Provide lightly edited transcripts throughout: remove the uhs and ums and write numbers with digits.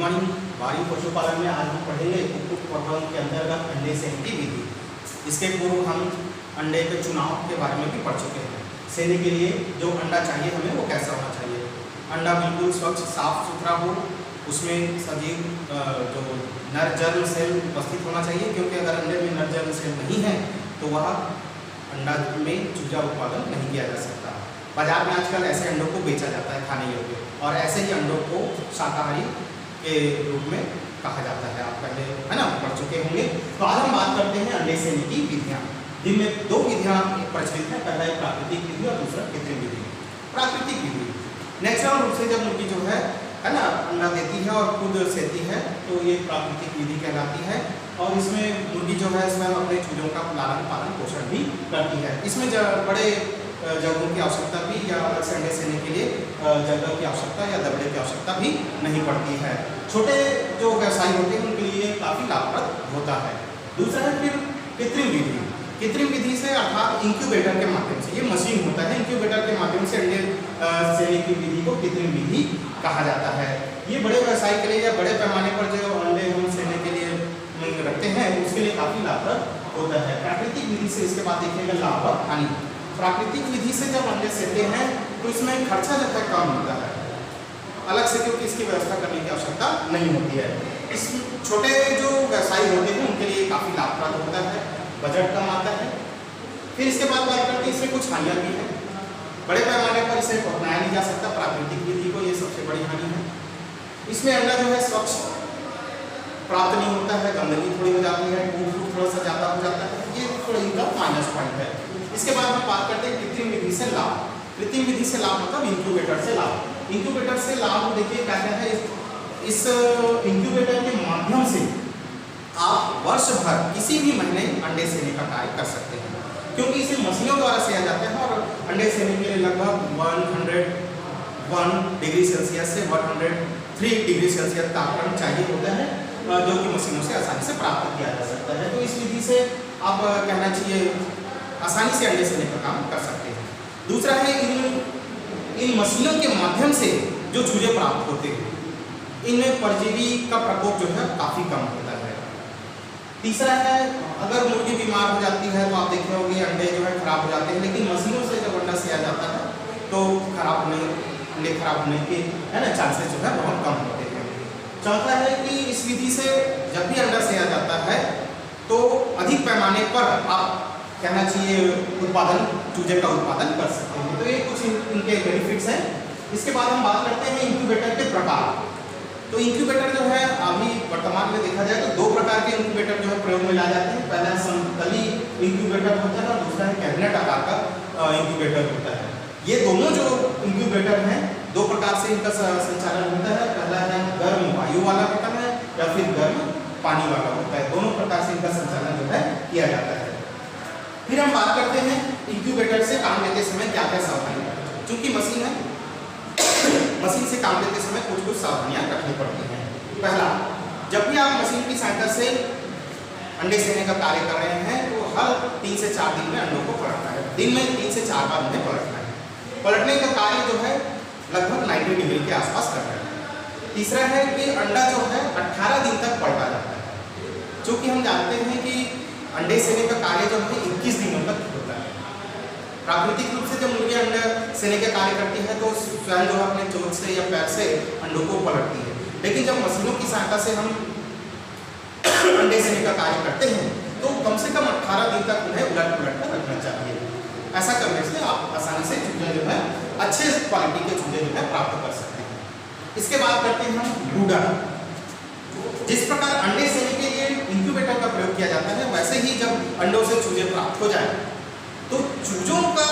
Morning. बारी पशुपालन में आज हम पढ़ेंगे कुक्कुट प्रबंधन के अंतर्गत अंडे सेने की विधि। इसके पूर्व हम अंडे के चुनाव के बारे में भी पढ़ चुके हैं। सेने के लिए जो अंडा चाहिए हमें वो कैसा होना चाहिए। अंडा बिल्कुल स्वच्छ साफ सुथरा हो, उसमें सजीव जो नर जर्म सेल उपस्थित होना चाहिए, क्योंकि अगर अंडे में नर जर्म सेल नहीं है तो वह अंडा में चूजा उत्पादन नहीं किया जा सकता। बाजार में आजकल ऐसे अंडों को बेचा जाता है खाने योग्य, और ऐसे ही अंडों को शाकाहारी के रूप में कहा जाता है। आप पहले है ना पढ़ चुके होंगे। तो आज हम बात करते हैं अंडे सेने की विधियाँ, जिनमें दो विधियाँ प्रचलित हैं। पहला है प्राकृतिक विधि और दूसरा कृत्रिम विधि। प्राकृतिक विधि नेचुरल रूप से जब मुर्गी जो है ना अंडा देती है और खुद सेती है, तो ये प्राकृतिक विधि कहलाती है। और इसमें मुर्गी जो है इसमें अपने चूजों का लालन पालन पोषण भी करती है। इसमें बड़े जगहों की आवश्यकता भी या अलग से अंडे सेने के लिए जगह की आवश्यकता या दबड़े की आवश्यकता भी नहीं पड़ती है। छोटे जो व्यवसायी होते हैं उनके लिए काफ़ी लाभप्रद होता है। दूसरा है फिर कृत्रिम विधि। कृत्रिम विधि से अर्थात इंक्यूबेटर के माध्यम से, ये मशीन होता है, इंक्यूबेटर के माध्यम से अंडे सेने की विधि को कृत्रिम विधि कहा जाता है। ये बड़े व्यवसाय के लिए या बड़े पैमाने पर जो अंडे हम सेने के लिए रखते हैं उसके लिए काफ़ी लाभप्रद होता है। प्राकृतिक विधि से इसके बाद देखिएगा लाभ और हानि। प्राकृतिक विधि से जब अंडे सेते हैं तो इसमें खर्चा जो है कम होता है अलग से, क्योंकि इसकी व्यवस्था करने की आवश्यकता नहीं होती है। इस छोटे जो व्यवसायी होते हैं उनके लिए काफ़ी लाभप्रद होता है, बजट कम आता है। फिर इसके बाद बात करते हैं इसमें कुछ हानियाँ भी हैं। बड़े पैमाने पर इसे अपनाया नहीं जा सकता प्राकृतिक विधि को, ये सबसे बड़ी हानि है। इसमें अंडा जो है स्वच्छ प्राप्त नहीं होता है, गंदगी थोड़ी हो जाती है, फूड थोड़ा सा ज़्यादा हो जाता है, ये थोड़ा इनका माइनस पॉइंट है। इसके बाद हम बात करते हैं कृत्रिम विधि से लाभ। कृत्रिम विधि से लाभ मतलब इंक्यूबेटर से लाभ। इंक्यूबेटर से लाभ देखिए क्या क्या है। इस इंक्यूबेटर के माध्यम से आप वर्ष भर किसी भी महीने अंडे सेने का कार्य कर सकते हैं, क्योंकि इसे मशीनों द्वारा सेया जाता है। और अंडे सेने के लिए लगभग 101 डिग्री सेल्सियस से 103 डिग्री सेल्सियस तापमान चाहिए होता है, जो कि मशीनों से आसानी से प्राप्त किया जा सकता है। तो इस विधि से आप कहना चाहिए आसानी से अंडे सेने का काम कर सकते हैं। दूसरा है इन मशीनों के माध्यम से जो चूजे प्राप्त होते हैं इनमें परजीवी का प्रकोप जो है काफ़ी कम होता है। तीसरा है अगर मुर्गी बीमार हो जाती है तो आप देखे होंगे अंडे जो है खराब हो जाते हैं, लेकिन मशीनों से जब अंडा सेया जाता है तो अंडे खराब होने के है ना चांसेस जो है बहुत कम होते हैं। चौथा है कि इस विधि से जब भी अंडा सेया जाता है तो अधिक पैमाने पर आप कहना चाहिए उत्पादन चूजे का उत्पादन कर सकते हैं। तो ये कुछ इनके बेनिफिट्स हैं। इसके बाद हम बात करते हैं इंक्यूबेटर के प्रकार। तो इंक्यूबेटर जो है अभी वर्तमान में देखा जाए तो दो प्रकार के इंक्यूबेटर जो है प्रयोग में लाए जाते हैं। पहला समतली इंक्यूबेटर होता है और दूसरा है कैबिनेट आकार का इंक्यूबेटर होता है। ये दोनों जो इंक्यूबेटर हैं दो प्रकार से इनका संचालन होता है। पहला है गर्म वायु वाला होता है या फिर गर्म पानी वाला होता है। दोनों प्रकार से इनका संचालन जो है किया जाता है। फिर हम बात करते हैं इंक्यूबेटर से काम लेते समय क्या क्या सावधानियाँ। चूँकि मशीन है, मशीन से काम लेते समय कुछ कुछ सावधानियाँ रखनी पड़ती हैं। पहला, जब भी आप मशीन की सहायता से अंडे सेने का कार्य कर रहे हैं तो हर 3 से 4 दिन में अंडों को पलटना है। दिन में 3 से 4 बार उन्हें पलटना है। पलटने का कार्य जो है लगभग 90 डिग्री के आसपास करना है। तीसरा है कि अंडा जो है 18 दिन तक पलटा जाता है, क्योंकि हम जानते हैं कि अंडे सेने का कार्य जो है 21 दिनों तक होता है। प्राकृतिक रूप से जब मुर्गी अंडे सेने का कार्य करती है तो स्वयं जो है अपने चोंच से या पैर से अंडों को पलटती है, लेकिन जब मशीनों की सहायता से हम अंडे सेने का कार्य करते हैं तो कम से कम 18 दिन तक उन्हें उलट पुलट कर रखना चाहिए। ऐसा करने से आप आसानी से चूजे जो है अच्छे क्वालिटी के चूजे जो है प्राप्त कर सकते हैं। इसके बाद करते हैं हम ब्रूडर। जिस प्रकार अंडे सेने के लिए इंक्यूबेटर का प्रयोग किया जाता है, वैसे ही जब अंडों से चूजे प्राप्त हो जाए तो चूजों का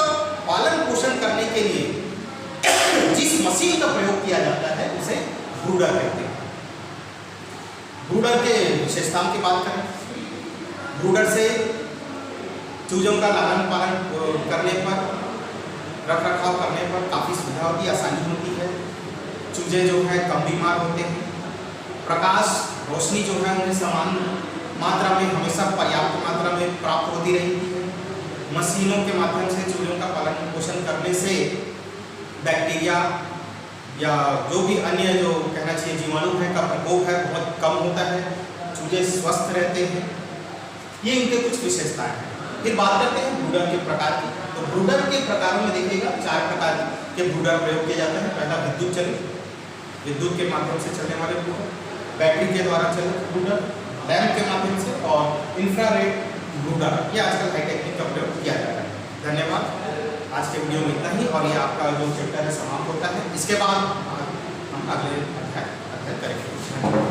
पालन पोषण करने के लिए जिस मशीन का प्रयोग किया जाता है उसे ब्रूडर कहते हैं। ब्रूडर के विशेषताओं की बात करें, ब्रूडर से चूजों का लालन पालन करने पर, रख रखाव करने पर काफ़ी सुविधा होती है, आसानी होती है। चूजे जो है कम बीमार होते हैं। प्रकाश रोशनी जो है उन्हें समान मात्रा में हमेशा पर्याप्त मात्रा में प्राप्त होती रहती है। मशीनों के माध्यम से चूजों का पालन पोषण करने से बैक्टीरिया या जो भी अन्य जो कहना चाहिए जीवाणु हैं का प्रकोप है बहुत कम होता है, चूजे स्वस्थ रहते हैं। ये इनके कुछ विशेषताएं हैं। फिर बात करते हैं ब्रूडर के प्रकार की। तो ब्रूडर के प्रकारों में देखिएगा 4 प्रकार के ब्रूडर प्रयोग किए जाते हैं। पहला विद्युत चलित, विद्युत के माध्यम से चलने वाले ब्रूडर, बैटरी के द्वारा चलित ब्रूडर, लैंप के माध्यम से, और इंफ्रारेड ब्रूडर। ये आजकल हाई टेक्निक का प्रयोग किया जा रहा है। धन्यवाद। आज के वीडियो में इतना ही, और ये आपका जो चैप्टर है समाप्त होता है। इसके बाद हम अगले अध्याय करेंगे।